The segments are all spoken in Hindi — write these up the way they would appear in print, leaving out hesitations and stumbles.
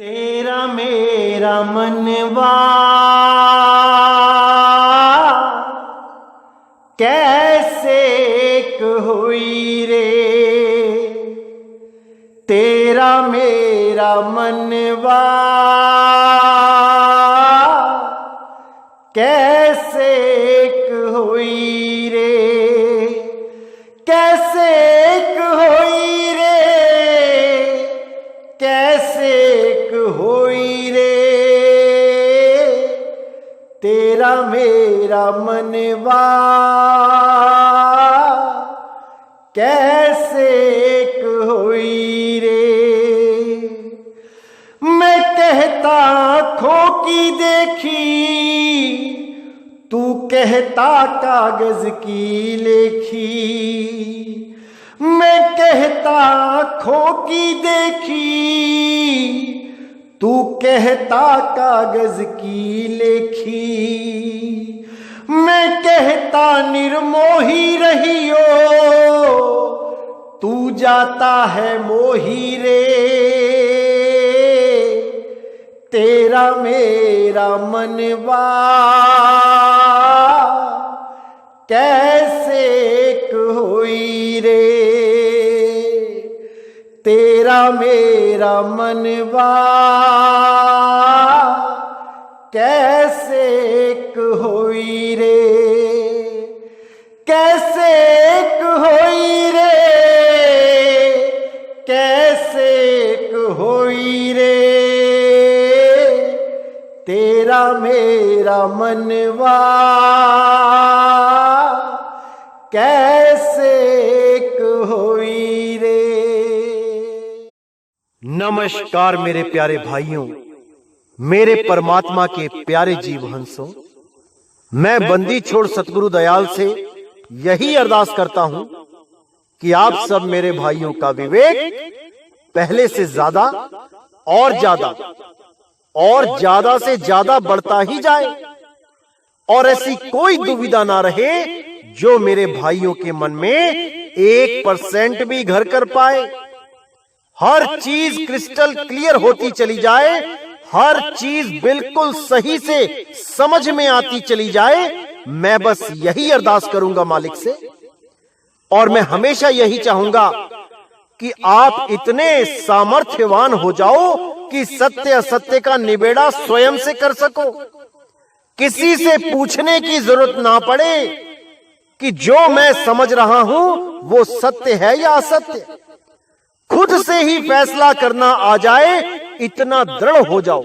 तेरा मेरा मनवा कैसे एक हुई रे, तेरा मेरा मनवा कैसे एक हुई रे, कैसे एक हुई रे, कैसे एक हुई रे, तेरा मेरा मनवा कैसे एक हुई रे। मैं कहता आँखों की देखी, तू कहता कागज की लेखी। मैं कहता आँखों की देखी, तू कहता कागज की लेखी। मैं कहता निर्मोही रहियो, तू जाता है मोही रे, तेरा मेरा मनवा कैसे एक हुई रे, तेरा मेरा मनवा कैसे एक हुई रे, कैसे एक हुई रे, कैसे एक हुई रे, तेरा मेरा मनवा कैसे एक हुई रे। नमस्कार मेरे प्यारे भाइयों, मेरे परमात्मा के प्यारे जीव हंसों। मैं बंदी छोड़ सतगुरु दयाल से यही अरदास करता हूं कि आप सब मेरे भाइयों का विवेक पहले से ज्यादा और ज्यादा से ज्यादा बढ़ता ही जाए, और ऐसी कोई दुविधा ना रहे जो मेरे भाइयों के मन में 1% भी घर कर पाए। हर चीज क्रिस्टल क्लियर होती चली जाए, हर चीज बिल्कुल सही से समझ में आती चली जाए। मैं बस यही अरदास करूंगा मालिक से, और मैं हमेशा यही चाहूंगा कि आप इतने सामर्थ्यवान हो जाओ कि सत्य असत्य का निबेड़ा स्वयं से कर सको। किसी से पूछने की जरूरत ना पड़े कि जो मैं समझ रहा हूं वो सत्य है या असत्य। खुद से ही फैसला करना आ जाए, इतना दृढ़ हो जाओ,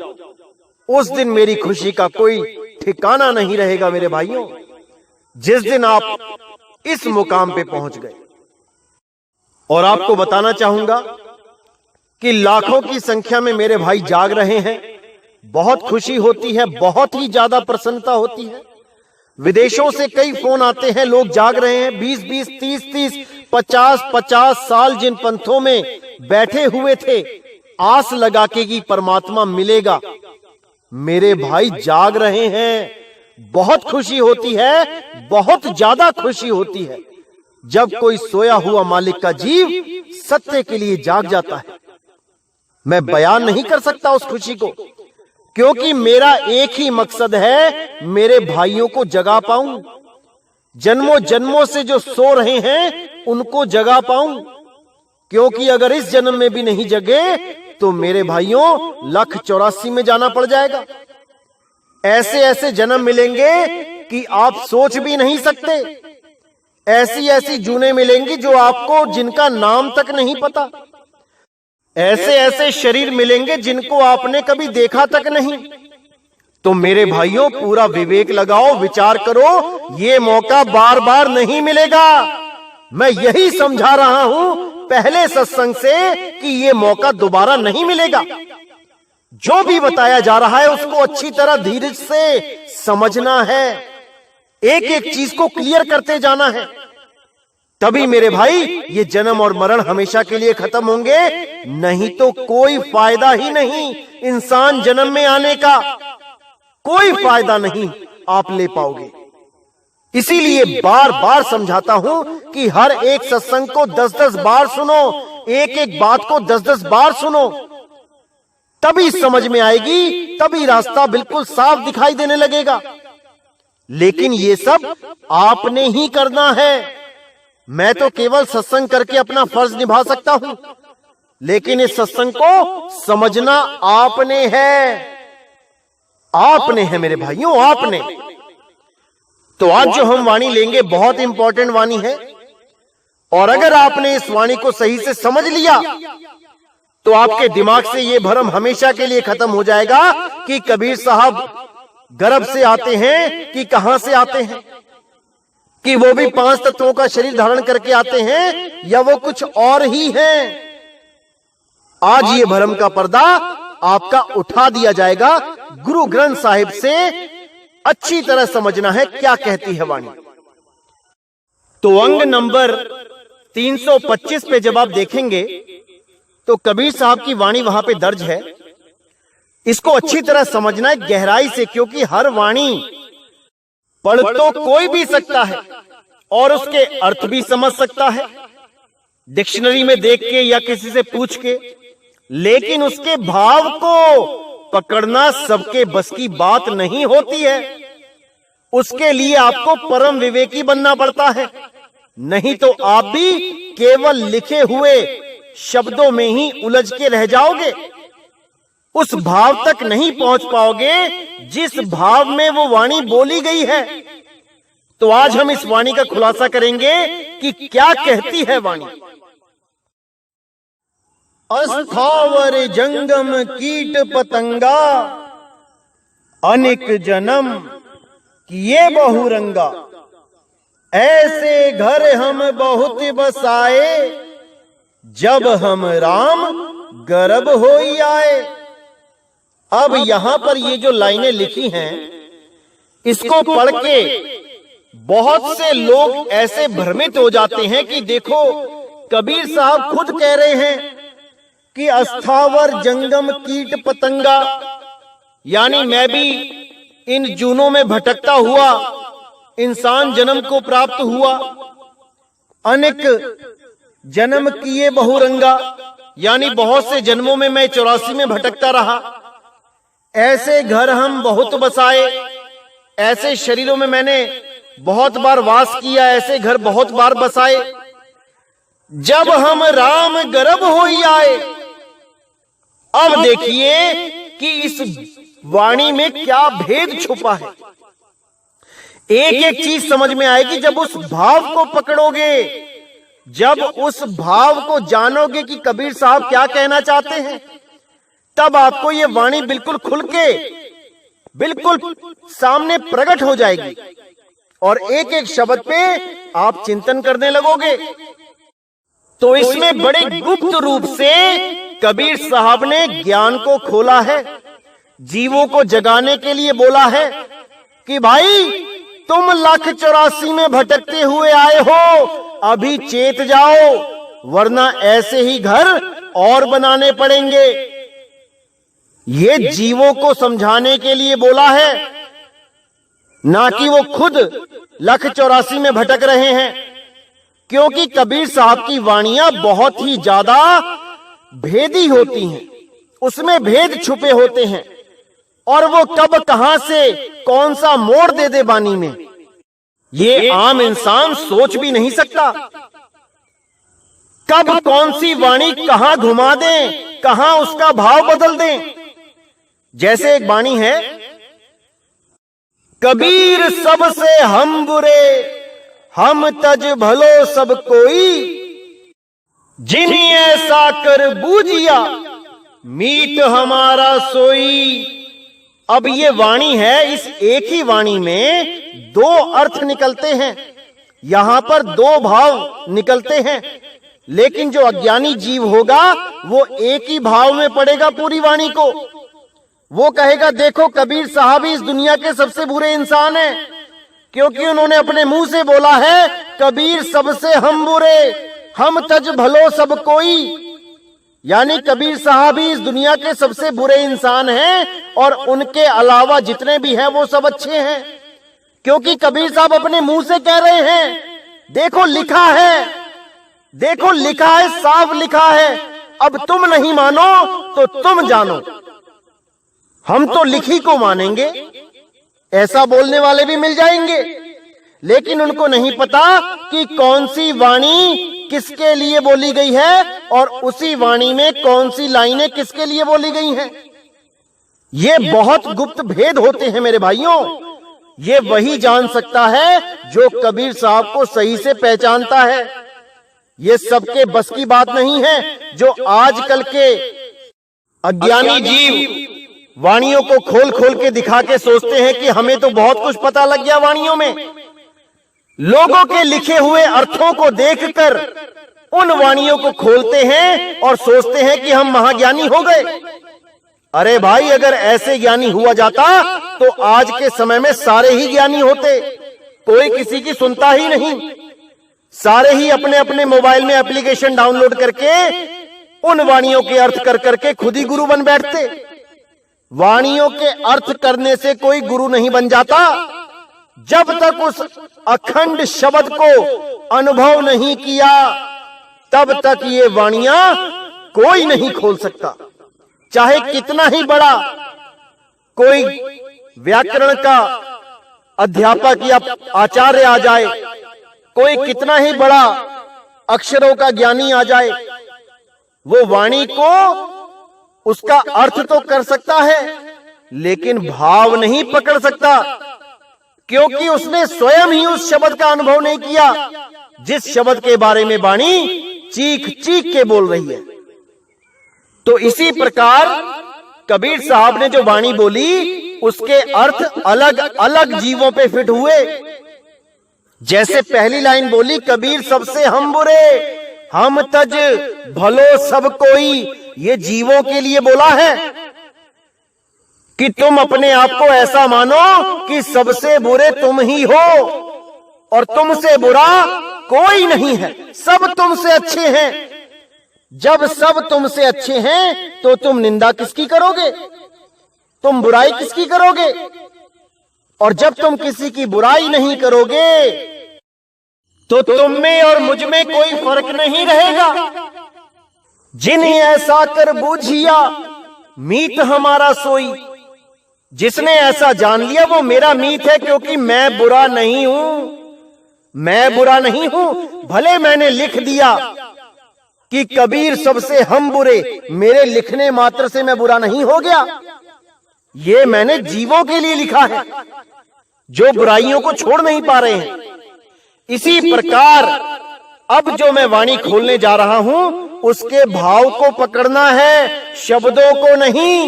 उस दिन मेरी खुशी का कोई ठिकाना नहीं रहेगा मेरे भाइयों। जिस दिन आप इस मुकाम पे पहुंच गए, और आपको बताना चाहूंगा कि लाखों की संख्या में मेरे भाई जाग रहे हैं। बहुत खुशी होती है, बहुत ही ज्यादा प्रसन्नता होती है। विदेशों से कई फोन आते हैं, लोग जाग रहे हैं। 20-20, 30-30, 50-50 साल जिन पंथों में बैठे हुए थे आस लगा के कि परमात्मा मिलेगा, मेरे भाई जाग रहे हैं। बहुत खुशी होती है, बहुत ज्यादा खुशी होती है जब कोई सोया हुआ मालिक का जीव सत्य के लिए जाग जाता है। मैं बयान नहीं कर सकता उस खुशी को, क्योंकि मेरा एक ही मकसद है, मेरे भाइयों को जगा पाऊं। जन्मों जन्मों से जो सो रहे हैं उनको जगा पाऊं, क्योंकि अगर इस जन्म में भी नहीं जगे तो मेरे भाइयों 1,84 में जाना पड़ जाएगा। ऐसे ऐसे जन्म मिलेंगे कि आप सोच भी नहीं सकते। ऐसी ऐसी जूने मिलेंगी जो आपको जिनका नाम तक नहीं पता। ऐसे ऐसे शरीर मिलेंगे जिनको आपने कभी देखा तक नहीं। तो मेरे भाइयों, पूरा विवेक लगाओ, विचार करो, ये मौका बार बार नहीं मिलेगा। मैं यही समझा रहा हूं पहले सत्संग से कि ये मौका दोबारा नहीं मिलेगा। जो भी बताया जा रहा है उसको अच्छी तरह धीरज से समझना है, एक एक चीज को क्लियर करते जाना है, तभी मेरे भाई ये जन्म और मरण हमेशा के लिए खत्म होंगे। नहीं तो कोई फायदा ही नहीं इंसान जन्म में आने का, कोई फायदा नहीं आप ले पाओगे। इसीलिए बार बार समझाता हूं कि हर एक सत्संग को 10-10 बार सुनो, एक एक बात को 10-10 बार सुनो। तभी समझ में आएगी, तभी रास्ता बिल्कुल साफ दिखाई देने लगेगा। लेकिन ये सब आपने ही करना है। मैं तो केवल सत्संग करके अपना फर्ज निभा सकता हूं, लेकिन इस सत्संग को समझना आपने है। आपने है मेरे भाइयों, आपने। तो आज जो हम वाणी लेंगे बहुत इंपॉर्टेंट वाणी है, और अगर आपने इस वाणी को सही से समझ लिया तो आपके दिमाग से यह भ्रम हमेशा के लिए खत्म हो जाएगा कि कबीर साहब गर्भ से आते हैं कि कहां से आते हैं, कि वो भी 5 तत्वों का शरीर धारण करके आते हैं या वो कुछ और ही हैं। आज ये भ्रम का पर्दा आपका उठा दिया जाएगा। गुरु ग्रंथ साहिब से अच्छी तरह समझना है क्या कहती है वाणी। तो अंग नंबर 325 पे जब आप देखेंगे तो कबीर साहब की वाणी वहां पे दर्ज है। इसको अच्छी तरह समझना है गहराई से, क्योंकि हर वाणी पढ़ तो कोई भी सकता है और उसके अर्थ भी समझ सकता है डिक्शनरी में देख के या किसी से पूछ के, लेकिन उसके भाव को पकड़ना सबके बस की बात नहीं होती है। उसके लिए आपको परम विवेकी बनना पड़ता है, नहीं तो आप भी केवल लिखे हुए शब्दों में ही उलझ के रह जाओगे। उस भाव तक नहीं पहुंच पाओगे जिस भाव में वो वाणी बोली गई है। तो आज हम इस वाणी का खुलासा करेंगे कि क्या कहती है वाणी। अस्थावर जंगम कीट पतंगा, अनेक जन्म किए बहुरंगा, ऐसे घर हम बहुत बसाए, जब हम राम गर्भ होई आए। अब यहां पर ये जो लाइनें लिखी हैं, इसको पढ़ के बहुत से लोग ऐसे भ्रमित हो जाते हैं कि देखो कबीर साहब खुद कह रहे हैं कि अस्थावर जंगम कीट पतंगा, यानी मैं भी इन जूनों में भटकता हुआ इंसान जन्म को प्राप्त हुआ। अनेक जन्म किए बहुरंगा, यानी बहुत से जन्मों में मैं 84 में भटकता रहा। ऐसे घर हम बहुत बसाए, ऐसे शरीरों में मैंने बहुत बार वास किया, ऐसे घर बहुत बार बसाए, जब हम राम गर्भ होई आए। अब देखिए कि इस वाणी में क्या भेद छुपा है। एक एक चीज समझ में आएगी जब उस भाव को पकड़ोगे, जब उस भाव को जानोगे कि कबीर साहब क्या कहना चाहते हैं, तब आपको ये वाणी बिल्कुल खुल के बिल्कुल सामने प्रकट हो जाएगी और एक एक शब्द पे आप चिंतन करने लगोगे। तो इसमें बड़े गुप्त रूप से कबीर साहब ने ज्ञान को खोला है, जीवों को जगाने के लिए बोला है कि भाई तुम 184 में भटकते हुए आए हो, अभी चेत जाओ, वरना ऐसे ही घर और बनाने पड़ेंगे। ये जीवों को समझाने के लिए बोला है, ना कि वो खुद 184 में भटक रहे हैं। क्योंकि कबीर साहब की वाणियां बहुत ही ज्यादा भेदी होती हैं, उसमें भेद छुपे होते हैं, और वो कब कहां से कौन सा मोड़ दे दे वाणी में, ये आम इंसान सोच भी नहीं सकता। कब कौन सी वाणी कहां घुमा दें, कहां उसका भाव बदल दें। जैसे एक वाणी है, कबीर सबसे हम बुरे, हम तज भलो सब कोई, जिन्हीं ऐसा कर बूझिया, मीत हमारा सोई। अब ये वाणी है, इस एक ही वाणी में 2 अर्थ निकलते हैं, यहां पर 2 भाव निकलते हैं, लेकिन जो अज्ञानी जीव होगा वो एक ही भाव में पढ़ेगा पूरी वाणी को। वो कहेगा देखो कबीर साहब ही इस दुनिया के सबसे बुरे इंसान हैं, क्योंकि उन्होंने अपने मुंह से बोला है कबीर सबसे हम बुरे, हम तज भलो सब कोई। यानी कबीर साहब ही इस दुनिया के सबसे बुरे इंसान हैं और उनके अलावा जितने भी हैं वो सब अच्छे हैं, क्योंकि कबीर साहब अपने मुंह से कह रहे हैं। देखो लिखा है, देखो लिखा है, साफ लिखा है। अब तुम नहीं मानो तो तुम जानो। हम तो लिखी को मानेंगे, ऐसा बोलने वाले भी मिल जाएंगे, लेकिन उनको नहीं पता कि कौन सी वाणी किसके लिए बोली गई है और उसी वाणी में कौन सी लाइनें किसके लिए बोली गई हैं। ये बहुत गुप्त भेद होते हैं मेरे भाइयों। ये वही जान सकता है जो कबीर साहब को सही से पहचानता है। ये सबके बस की बात नहीं है। जो आजकल के अज्ञानी जीव वाणियों को खोल खोल के दिखा के सोचते हैं कि हमें तो बहुत कुछ पता लग गया वाणियों में, लोगों के लिखे हुए अर्थों को देखकर उन वाणियों को खोलते हैं और सोचते हैं कि हम महाज्ञानी हो गए। अरे भाई, अगर ऐसे ज्ञानी हुआ जाता तो आज के समय में सारे ही ज्ञानी होते, कोई किसी की सुनता ही नहीं। सारे ही अपने अपने मोबाइल में एप्लीकेशन डाउनलोड करके उन वाणियों के अर्थ कर करके खुद ही गुरु बन बैठते। वाणियों के अर्थ करने से कोई गुरु नहीं बन जाता जब तक उस अखंड शब्द को अनुभव नहीं किया, तब तक ये वाणियां कोई नहीं खोल सकता। चाहे कितना ही बड़ा कोई व्याकरण का अध्यापक या आचार्य आ जाए, कोई कितना ही बड़ा अक्षरों का ज्ञानी आ जाए, वो वाणी को उसका अर्थ तो कर सकता है लेकिन भाव नहीं पकड़ सकता, क्योंकि उसने स्वयं ही उस शब्द का अनुभव नहीं किया जिस शब्द के बारे में वाणी चीख चीख के बोल रही है। तो इसी प्रकार कबीर साहब ने जो वाणी बोली उसके अर्थ अलग अलग जीवों पे फिट हुए। जैसे पहली लाइन बोली, कबीर सबसे हम बुरे हम तज भलो सब कोई, ये जीवों के लिए बोला है कि तुम अपने आप को ऐसा मानो कि सबसे बुरे तुम ही हो और तुमसे बुरा कोई नहीं है, सब तुमसे अच्छे हैं। जब सब तुमसे अच्छे हैं तो तुम निंदा किसकी करोगे, तुम बुराई किसकी करोगे? और जब तुम किसी की बुराई नहीं करोगे तो तुम में और मुझ में कोई फर्क नहीं रहेगा। जिन्हें ऐसा कर बूझिया मीत हमारा सोई, जिसने ऐसा जान लिया वो मेरा मीत है, क्योंकि मैं बुरा नहीं हूं, मैं बुरा नहीं हूं। भले मैंने लिख दिया कि कबीर सबसे हम बुरे, मेरे लिखने मात्र से मैं बुरा नहीं हो गया। ये मैंने जीवों के लिए लिखा है जो बुराइयों को छोड़ नहीं पा रहे हैं। इसी प्रकार अब जो मैं वाणी खोलने जा रहा हूं उसके भाव को पकड़ना है, शब्दों को नहीं।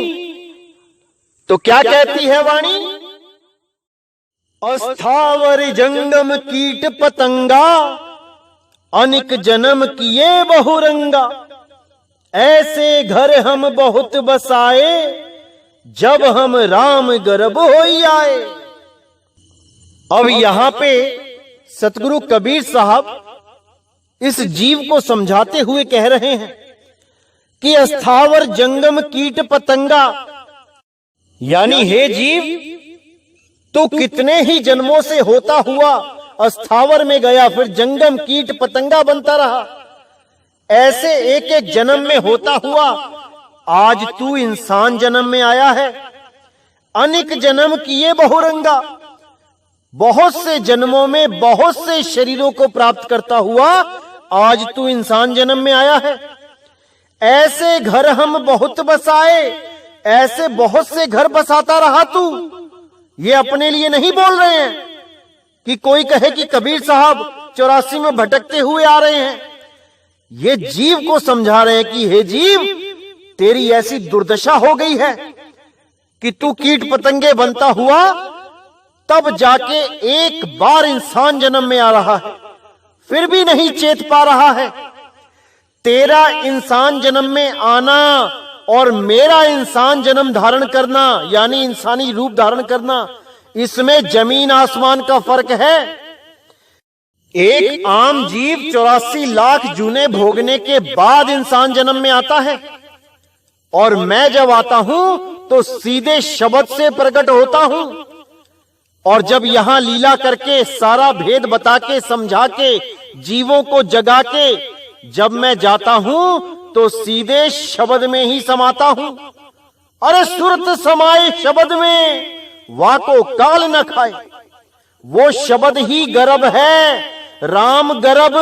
तो क्या कहती है वाणी? अस्थावर जंगम कीट पतंगा, अनिक जन्म किए बहुरंगा, ऐसे घर हम बहुत बसाए, जब हम राम गर्भ होई आए। अब यहां पे सतगुरु कबीर साहब इस जीव को समझाते हुए कह रहे हैं कि अस्थावर जंगम कीट पतंगा, यानी हे जीव, तू कितने ही जन्मों से होता हुआ अस्थावर में गया, फिर जंगम कीट पतंगा बनता रहा। ऐसे एक एक जन्म में होता हुआ आज तू इंसान जन्म में आया है। अनेक जन्म किए बहुरंगा, बहुत से जन्मों में बहुत से शरीरों को प्राप्त करता हुआ आज तू इंसान जन्म में आया है। ऐसे घर हम बहुत बसाए, ऐसे बहुत से घर बसाता रहा तू। ये अपने लिए नहीं बोल रहे हैं कि कोई कहे कि कबीर साहब 84 में भटकते हुए आ रहे हैं। ये जीव को समझा रहे हैं कि हे जीव, तेरी ऐसी दुर्दशा हो गई है कि तू कीट पतंगे बनता हुआ तब जाके एक बार इंसान जन्म में आ रहा है, फिर भी नहीं चेत पा रहा है। तेरा इंसान जन्म में आना और मेरा इंसान जन्म धारण करना, यानी इंसानी रूप धारण करना, इसमें जमीन आसमान का फर्क है। एक आम जीव 84 लाख जूने भोगने के बाद इंसान जन्म में आता है, और मैं जब आता हूं तो सीधे शब्द से प्रकट होता हूं। और जब यहां लीला करके सारा भेद बता के समझा के जीवों को जगा के जब मैं जाता हूं तो सीधे शब्द में ही समाता हूं। अरे सुरत समाए शब्द में, वाको काल न खाए। वो शब्द ही गर्भ है, राम गर्भ।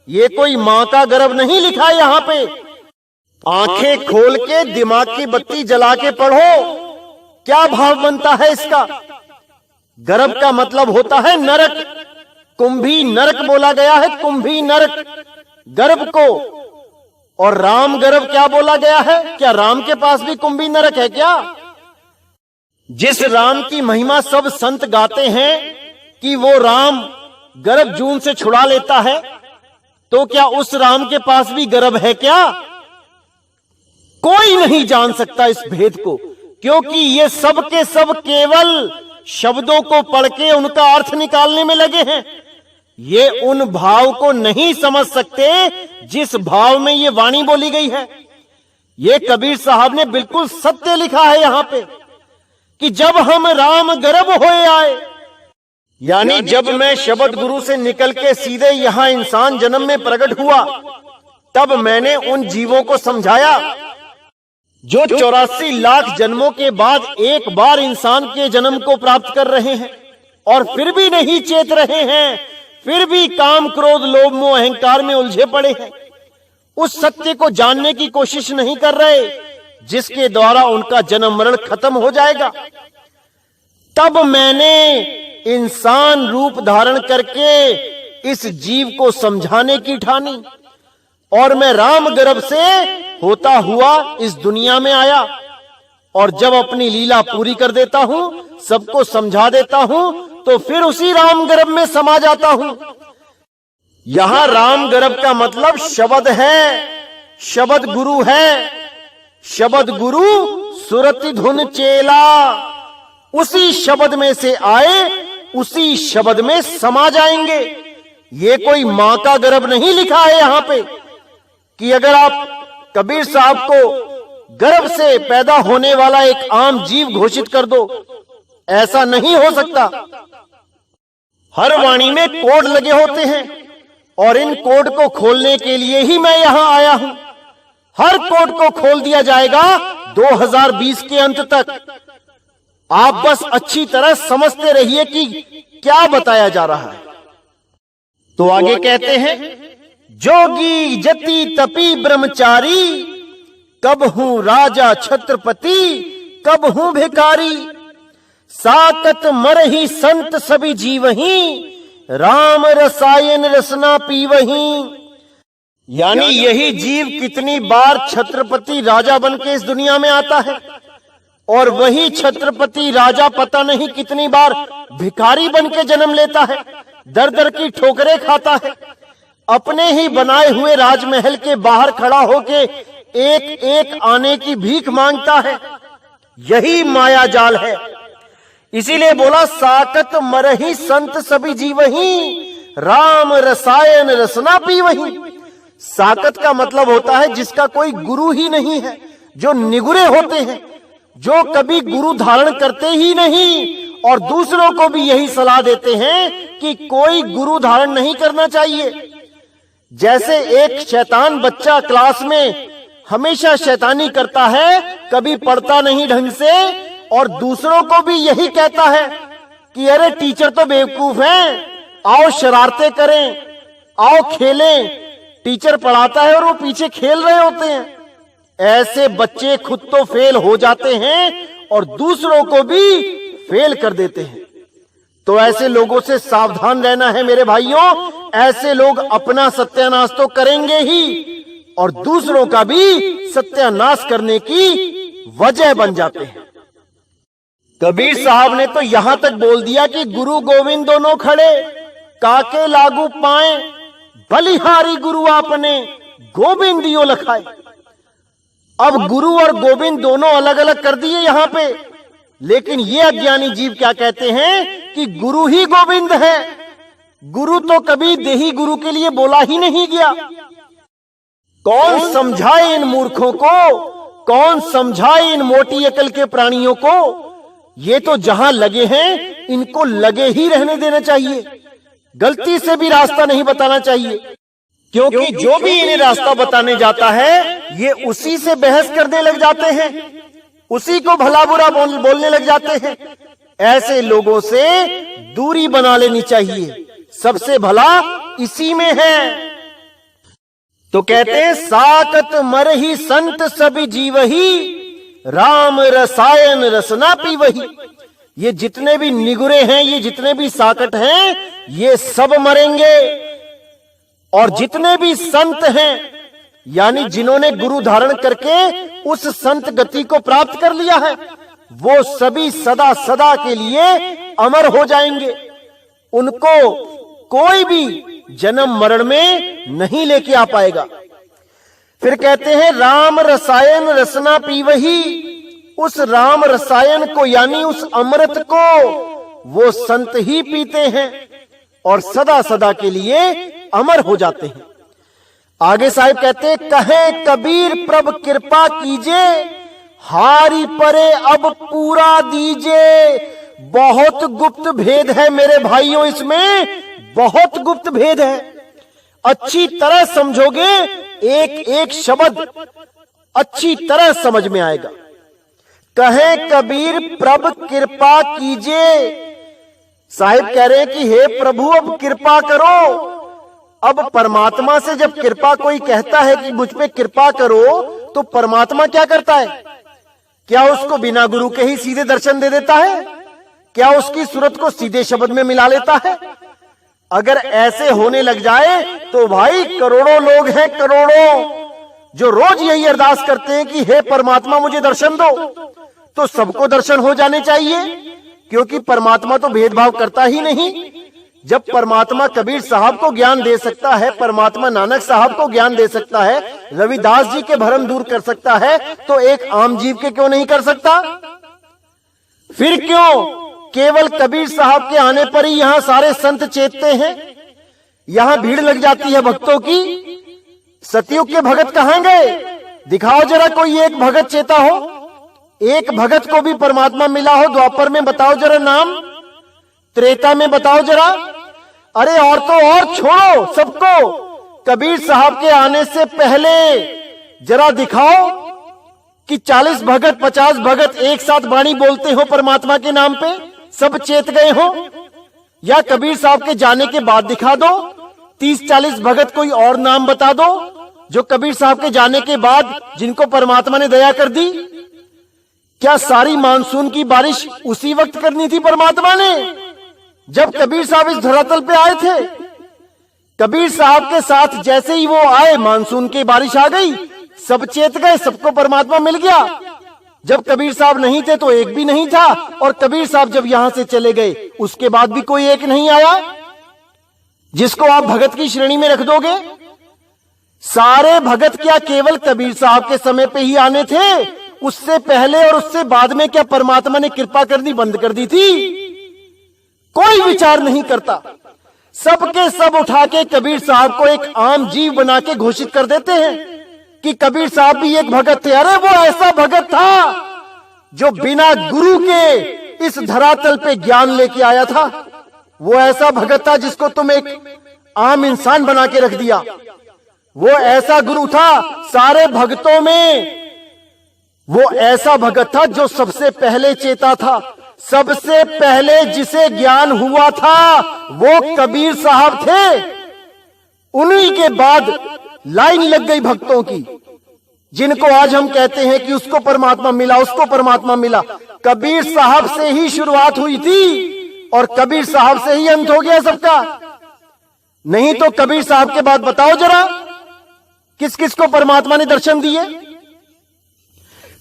ये कोई मां का गर्भ नहीं लिखा है यहां पे। आंखें खोल के दिमाग की बत्ती जला के पढ़ो, क्या भाव बनता है इसका। गर्भ का मतलब होता है नरक। कुंभी नरक बोला गया है, कुंभी नरक गर्भ को। और राम गर्भ क्या बोला गया है? क्या राम के पास भी कुंभी नरक है क्या? जिस राम की महिमा सब संत गाते हैं कि वो राम गर्भ जून से छुड़ा लेता है, तो क्या उस राम के पास भी गर्भ है क्या? कोई नहीं जान सकता इस भेद को, क्योंकि ये सब के सब केवल शब्दों को पढ़ के उनका अर्थ निकालने में लगे हैं। ये उन भाव को नहीं समझ सकते जिस भाव में ये वाणी बोली गई है। ये कबीर साहब ने बिल्कुल सत्य लिखा है यहां पे कि जब हम राम गर्भ होए आए, यानी जब मैं शब्द गुरु से निकल के सीधे यहां इंसान जन्म में प्रकट हुआ, तब मैंने उन जीवों को समझाया जो 84 लाख जन्मों के बाद एक बार इंसान के जन्म को प्राप्त कर रहे हैं और फिर भी नहीं चेत रहे हैं, फिर भी काम क्रोध लोभ मोह अहंकार में उलझे पड़े हैं। उस सत्य को जानने की कोशिश नहीं कर रहे जिसके द्वारा उनका जन्म मरण खत्म हो जाएगा। तब मैंने इंसान रूप धारण करके इस जीव को समझाने की ठानी और मैं राम गर्भ से होता हुआ इस दुनिया में आया। और जब अपनी लीला पूरी कर देता हूं, सबको समझा देता हूं, तो फिर उसी राम गर्भ में समा जाता हूं। यहां राम गर्भ का मतलब शब्द है, शब्द गुरु है। शब्द गुरु सुरति धुन चेला, उसी शब्द में से आए, उसी शब्द में समा जाएंगे। ये कोई मां का गर्भ नहीं लिखा है यहां पे कि अगर आप कबीर साहब को गर्भ से पैदा होने वाला एक आम जीव घोषित कर दो, ऐसा नहीं हो सकता। हर वाणी में कोड लगे होते हैं और इन कोड को खोलने के लिए ही मैं यहां आया हूं। हर कोड को खोल दिया जाएगा 2020 के अंत तक। आप बस अच्छी तरह समझते रहिए कि क्या बताया जा रहा है। तो आगे कहते हैं, जोगी जति तपी ब्रह्मचारी, कब हूं राजा छत्रपति, कब हूं भिखारी। साकत मरही संत सभी जीवही, राम रसायन रसना पीवही। यानी यही जीव कितनी बार छत्रपति राजा बन के इस दुनिया में आता है और वही छत्रपति राजा पता नहीं कितनी बार भिखारी बन के जन्म लेता है, दर दर की ठोकरें खाता है, अपने ही बनाए हुए राजमहल के बाहर खड़ा होके एक एक आने की भीख मांगता है। यही माया जाल है। इसीलिए बोला, साकत मरही संत सभी जीवही, राम रसायन रसना पीवही। साकत का मतलब होता है जिसका कोई गुरु ही नहीं है, जो निगुरे होते हैं, जो कभी गुरु धारण करते ही नहीं और दूसरों को भी यही सलाह देते हैं कि कोई गुरु धारण नहीं करना चाहिए। जैसे एक शैतान बच्चा क्लास में हमेशा शैतानी करता है, कभी पढ़ता नहीं ढंग से और दूसरों को भी यही कहता है कि अरे टीचर तो बेवकूफ हैं, आओ शरारतें करें, आओ खेलें। टीचर पढ़ाता है और वो पीछे खेल रहे होते हैं। ऐसे बच्चे खुद तो फेल हो जाते हैं और दूसरों को भी फेल कर देते हैं। तो ऐसे लोगों से सावधान रहना है मेरे भाइयों। ऐसे लोग अपना सत्यानाश तो करेंगे ही और दूसरों का भी सत्यानाश करने की वजह बन जाते हैं। कबीर साहब ने तो यहां तक बोल दिया कि गुरु गोविंद दोनों खड़े, काके लागू पाए, बलिहारी गुरु आपने गोविंद दियो लखाए। अब गुरु और गोविंद दोनों अलग अलग कर दिए यहां पे, लेकिन ये अज्ञानी जीव क्या कहते हैं कि गुरु ही गोविंद है। गुरु तो कभी देही गुरु के लिए बोला ही नहीं गया। कौन समझाए इन मूर्खों को, कौन समझाए इन मोटी अकल के प्राणियों को। ये तो जहां लगे हैं इनको लगे ही रहने देना चाहिए, गलती से भी रास्ता नहीं बताना चाहिए, क्योंकि जो भी इन्हें रास्ता बताने जाता है ये उसी से बहस करने लग जाते हैं उसी को भला बुरा बोलने लग जाते हैं। ऐसे लोगों से दूरी बना लेनी चाहिए, सबसे भला इसी में है। तो कहते हैं साकत मरहि संत सभी जीवही, राम रसायन रसना पीवही। ये जितने भी निगुरे हैं, ये जितने भी साकट हैं, ये सब मरेंगे। और जितने भी संत हैं, यानी जिन्होंने गुरु धारण करके उस संत गति को प्राप्त कर लिया है, वो सभी सदा सदा के लिए अमर हो जाएंगे। उनको कोई भी जन्म मरण में नहीं लेके आ पाएगा। फिर कहते हैं राम रसायन रसना पीवही। उस राम रसायन को यानी उस अमृत को वो संत ही पीते हैं और सदा सदा के लिए अमर हो जाते हैं। आगे साहिब कहते कहे कबीर प्रभ कृपा कीजे, हारी परे अब पूरा दीजे। बहुत गुप्त भेद है मेरे भाइयों, इसमें बहुत गुप्त भेद है। अच्छी तरह समझोगे, एक एक शब्द अच्छी तरह समझ में आएगा। कहे कबीर प्रभ कृपा कीजे। साहिब कह रहे हैं कि हे प्रभु अब कृपा करो। अब परमात्मा से जब कृपा कोई कहता है कि मुझ पे कृपा करो, तो परमात्मा क्या करता है? क्या उसको बिना गुरु के ही सीधे दर्शन दे देता है? क्या उसकी सूरत को सीधे शब्द में मिला लेता है? अगर ऐसे होने लग जाए तो भाई करोड़ों लोग हैं, करोड़ों, जो रोज यही अरदास करते हैं कि हे परमात्मा मुझे दर्शन दो। तो सबको दर्शन हो जाने चाहिए, क्योंकि परमात्मा तो भेदभाव करता ही नहीं। जब परमात्मा कबीर साहब को ज्ञान दे सकता है, परमात्मा नानक साहब को ज्ञान दे सकता है, रविदास जी के भरम दूर कर सकता है, तो एक आम जीव के क्यों नहीं कर सकता? फिर क्यों केवल कबीर साहब के आने पर ही यहां सारे संत चेतते हैं, यहां भीड़ लग जाती है भक्तों की? सतयुग के भगत कहां गए? दिखाओ जरा कोई एक भगत चेता हो, एक भगत को भी परमात्मा मिला हो। द्वापर में बताओ जरा नाम, त्रेता में बताओ जरा। अरे और तो और छोड़ो सबको, कबीर साहब के आने से पहले जरा दिखाओ कि 40 भगत 50 भगत एक साथ वाणी बोलते हो परमात्मा के नाम पे, सब चेत गए हो। या कबीर साहब के जाने के बाद दिखा दो 30-40 भगत कोई और नाम बता दो जो कबीर साहब के जाने के बाद जिनको परमात्मा ने दया कर दी। क्या सारी मानसून की बारिश उसी वक्त करनी थी परमात्मा ने जब कबीर साहब इस धरातल पे आए थे? कबीर साहब के साथ जैसे ही वो आए मानसून की बारिश आ गई, सब चेत गए, सबको परमात्मा मिल गया। जब कबीर साहब नहीं थे तो एक भी नहीं था, और कबीर साहब जब यहां से चले गए उसके बाद भी कोई एक नहीं आया जिसको आप भगत की श्रेणी में रख दोगे। सारे भगत क्या केवल कबीर साहब के समय पे ही आने थे? उससे पहले और उससे बाद में क्या परमात्मा ने कृपा करनी बंद कर दी थी? कोई विचार नहीं करता। सबके सब उठा के कबीर साहब को एक आम जीव बना के घोषित कर देते हैं कि कबीर साहब भी एक भगत थे। अरे वो ऐसा भगत था जो बिना गुरु के इस धरातल पे ज्ञान लेके आया था। वो ऐसा भगत था जिसको तुम एक आम इंसान बना के रख दिया। वो ऐसा गुरु था, सारे भक्तों में वो ऐसा भगत था जो सबसे पहले चेता था। सबसे पहले जिसे ज्ञान हुआ था वो कबीर साहब थे। उन्हीं के बाद लाइन लग गई भक्तों की, जिनको आज हम कहते हैं कि उसको परमात्मा मिला, उसको परमात्मा मिला। कबीर साहब से ही शुरुआत हुई थी और कबीर साहब से ही अंत हो गया सबका। नहीं तो कबीर साहब के बाद बताओ जरा किस किस को परमात्मा ने दर्शन दिए?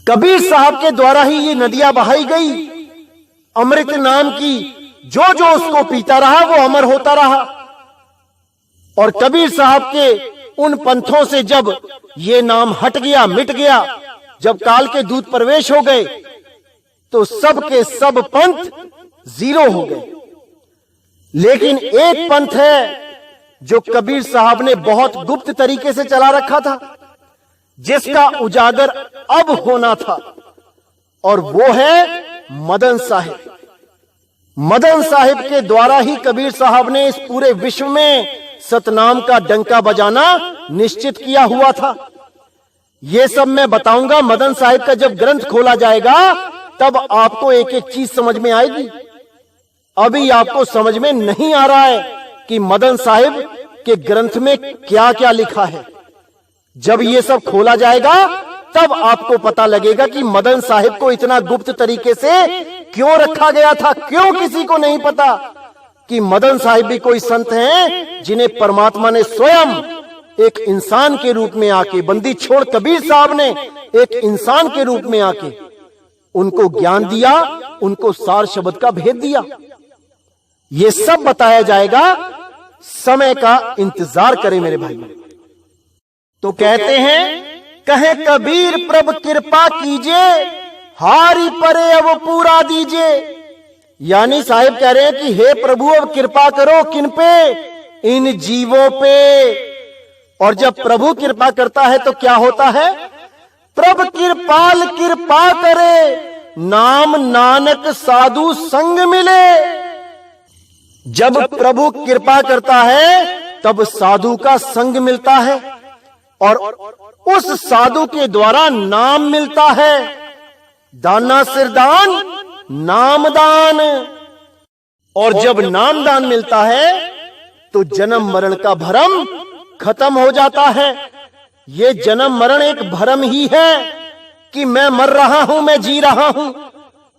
कबीर साहब के द्वारा ही ये नदियां बहाई गई। अमृत नाम की जो जो उसको पीता रहा वो अमर होता रहा। और कबीर साहब के उन पंथों से जब ये नाम हट गया, मिट गया, जब काल के दूत प्रवेश हो गए, तो सब के सब पंथ जीरो हो गए। लेकिन एक पंथ है जो कबीर साहब ने बहुत गुप्त तरीके से चला रखा था, जिसका उजागर अब होना था, और वो है मदन साहिब। मदन साहिब के द्वारा ही कबीर साहब ने इस पूरे विश्व में सतनाम का डंका बजाना निश्चित किया हुआ था। ये सब मैं बताऊंगा। मदन साहिब का जब ग्रंथ खोला जाएगा तब आपको एक एक चीज समझ में आएगी। अभी आपको समझ में नहीं आ रहा है कि मदन साहिब के ग्रंथ में क्या क्या लिखा है। जब ये सब खोला जाएगा तब आपको पता लगेगा कि मदन साहिब को इतना गुप्त तरीके से क्यों रखा गया था। क्यों किसी को नहीं पता कि मदन साहिब भी कोई संत हैं जिन्हें परमात्मा ने स्वयं एक इंसान के रूप में आके, बंदी छोड़ कबीर साहब ने एक इंसान के रूप में आके उनको ज्ञान दिया, उनको सार शब्द का भेद दिया। ये सब बताया जाएगा। समय का इंतजार करें मेरे भाई। तो कहते हैं, कहे कबीर प्रभु कृपा कीजिए, हारी परे अब पूरा दीजिए। यानी साहिब कह रहे हैं कि हे प्रभु अब कृपा करो किन पे? इन जीवों पे। और जब प्रभु कृपा करता है तो क्या होता है? प्रभु कृपाल कृपा करे, नाम नानक साधु संग मिले। जब प्रभु कृपा करता है तब साधु का संग मिलता है और उस साधु के द्वारा नाम मिलता है। दाना सिरदान नामदान। और जब नामदान मिलता है तो जन्म मरण का भ्रम खत्म हो जाता है। ये जन्म मरण एक भ्रम ही है कि मैं मर रहा हूं, मैं जी रहा हूं।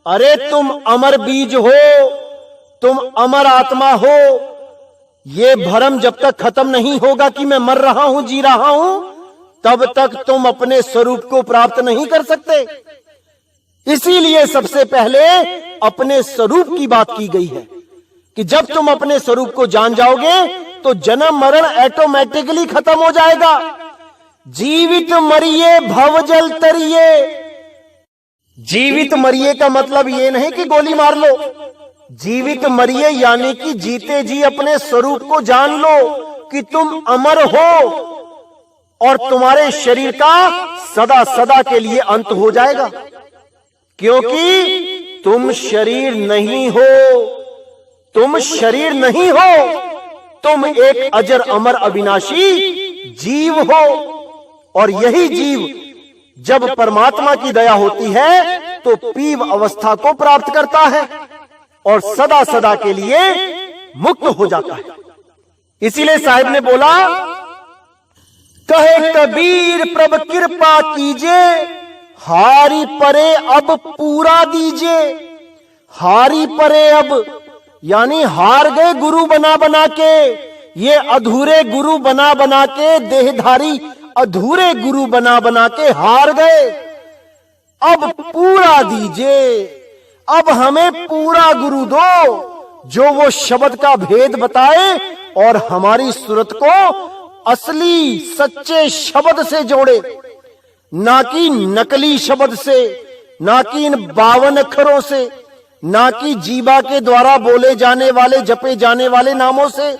अरे तुम अमर बीज हो, तुम अमर आत्मा हो। ये भ्रम जब तक खत्म नहीं होगा कि मैं मर रहा हूं, जी रहा हूं, तब तक तुम अपने स्वरूप को प्राप्त नहीं कर सकते। इसीलिए सबसे पहले अपने स्वरूप की बात की गई है कि जब तुम अपने स्वरूप को जान जाओगे तो जन्म मरण ऑटोमेटिकली खत्म हो जाएगा। जीवित मरिए भवजल तरिए। जीवित मरिए का मतलब ये नहीं कि गोली मार लो। जीवित मरिए यानी कि जीते जी अपने स्वरूप को जान लो कि तुम अमर हो और तुम्हारे शरीर का सदा सदा के लिए अंत हो जाएगा। क्योंकि तुम शरीर नहीं हो, तुम शरीर नहीं हो, तुम एक अजर अमर अविनाशी जीव हो। और यही जीव जब परमात्मा की दया होती है तो पीव अवस्था को प्राप्त करता है और सदा सदा के लिए मुक्त हो जाता है। इसीलिए साहिब ने बोला, कहे कबीर प्रभु कृपा कीजिए, हारी परे अब पूरा दीजिए। हारी परे अब यानी हार गए गुरु बना बना के। ये अधूरे गुरु बना बना के, देहधारी अधूरे गुरु बना बना के हार गए। अब पूरा दीजिए, अब हमें पूरा गुरु दो जो वो शब्द का भेद बताए और हमारी सूरत को असली सच्चे शब्द से जोड़े, ना कि नकली शब्द से, ना कि इन 52 अक्षरों से, ना कि जीवा के द्वारा बोले जाने वाले जपे जाने वाले नामों से।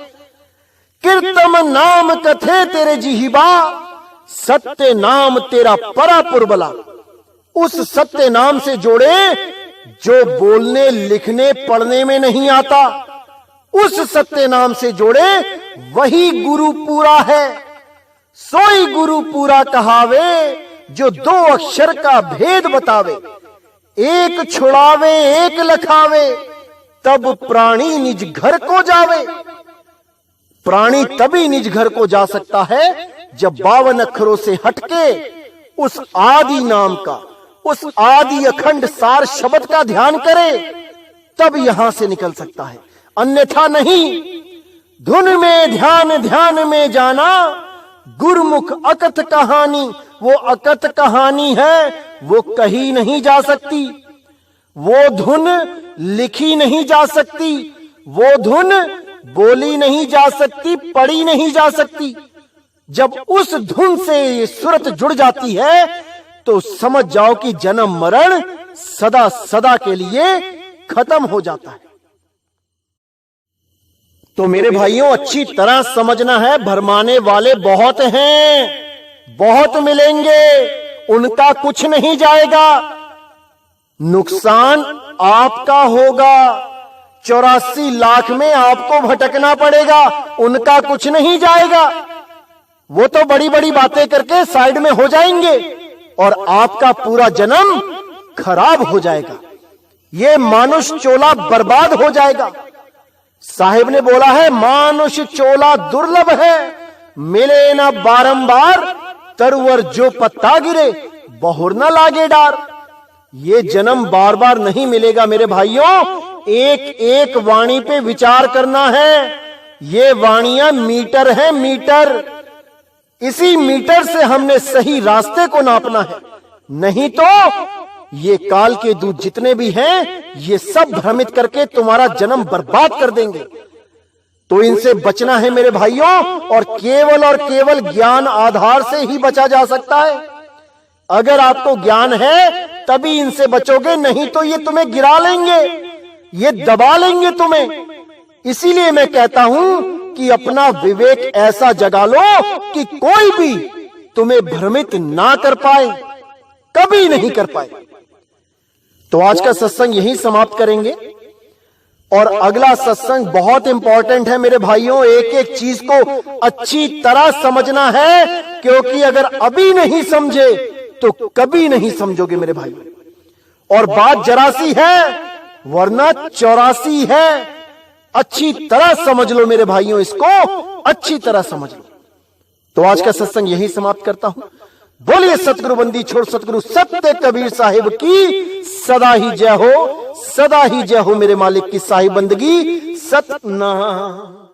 कीर्तम नाम कथे तेरे जिहिबा, सत्य नाम तेरा परापुर बला। उस सत्य नाम से जोड़े जो बोलने लिखने पढ़ने में नहीं आता। उस सत्य नाम से जोड़े, वही गुरु पूरा है। सोई गुरु पूरा कहावे, जो 2 अक्षर का भेद बतावे। एक छुड़ावे एक लखावे, तब प्राणी निज घर को जावे। प्राणी तभी निज घर को जा सकता है जब 52 अक्षरों से हटके उस आदि नाम का, उस आदि अखंड सार शब्द का ध्यान करे, तब यहां से निकल सकता है, अन्यथा नहीं। धुन में ध्यान, ध्यान में जाना, गुरमुख अकथ कहानी। वो अकथ कहानी है, वो कही नहीं जा सकती। वो धुन लिखी नहीं जा सकती, वो धुन बोली नहीं जा सकती, पढ़ी नहीं जा सकती। जब उस धुन से ये सूरत जुड़ जाती है तो समझ जाओ कि जन्म मरण सदा सदा के लिए खत्म हो जाता है। तो मेरे भाइयों, अच्छी तरह समझना है, भरमाने वाले बहुत हैं, बहुत मिलेंगे, उनका कुछ नहीं जाएगा। नुकसान आपका होगा। 84 लाख में आपको भटकना पड़ेगा, उनका कुछ नहीं जाएगा। वो तो बड़ी बड़ी बातें करके साइड में हो जाएंगे और आपका पूरा जन्म खराब हो जाएगा। ये मानुष चोला बर्बाद हो जाएगा। साहिब ने बोला है, मानुष चोला दुर्लभ है, मिले ना बारंबार, तरुवर जो पत्ता गिरे बहुर न लागे डार। ये जन्म बार बार नहीं मिलेगा मेरे भाइयों। एक एक वाणी पे विचार करना है। ये वाणियां मीटर है, मीटर। इसी मीटर से हमने सही रास्ते को नापना है, नहीं तो ये काल के दूत जितने भी हैं, ये सब भ्रमित करके तुम्हारा जन्म बर्बाद कर देंगे। तो इनसे बचना है मेरे भाइयों, और केवल ज्ञान आधार से ही बचा जा सकता है। अगर आपको ज्ञान है तभी इनसे बचोगे, नहीं तो ये तुम्हें गिरा लेंगे, ये दबा लेंगे तुम्हें। इसीलिए मैं कहता हूं कि अपना विवेक ऐसा जगा लो कि कोई भी तुम्हें भ्रमित ना कर पाए, कभी नहीं कर पाए। तो आज का सत्संग यहीं समाप्त करेंगे, और अगला सत्संग बहुत इंपॉर्टेंट है मेरे भाइयों। एक एक चीज को अच्छी तरह समझना है, क्योंकि अगर अभी नहीं समझे तो कभी नहीं समझोगे मेरे भाइयों। और बात जरा सी है वरना 84 है। अच्छी तरह समझ लो मेरे भाइयों, इसको अच्छी तरह समझ लो। तो आज का सत्संग यहीं समाप्त करता हूं। बोलिए सतगुरु बंदी छोड़ सतगुरु सत्य कबीर साहिब की सदा ही जय हो, सदा ही जय हो। मेरे मालिक की साहिब बंदगी सतनाम।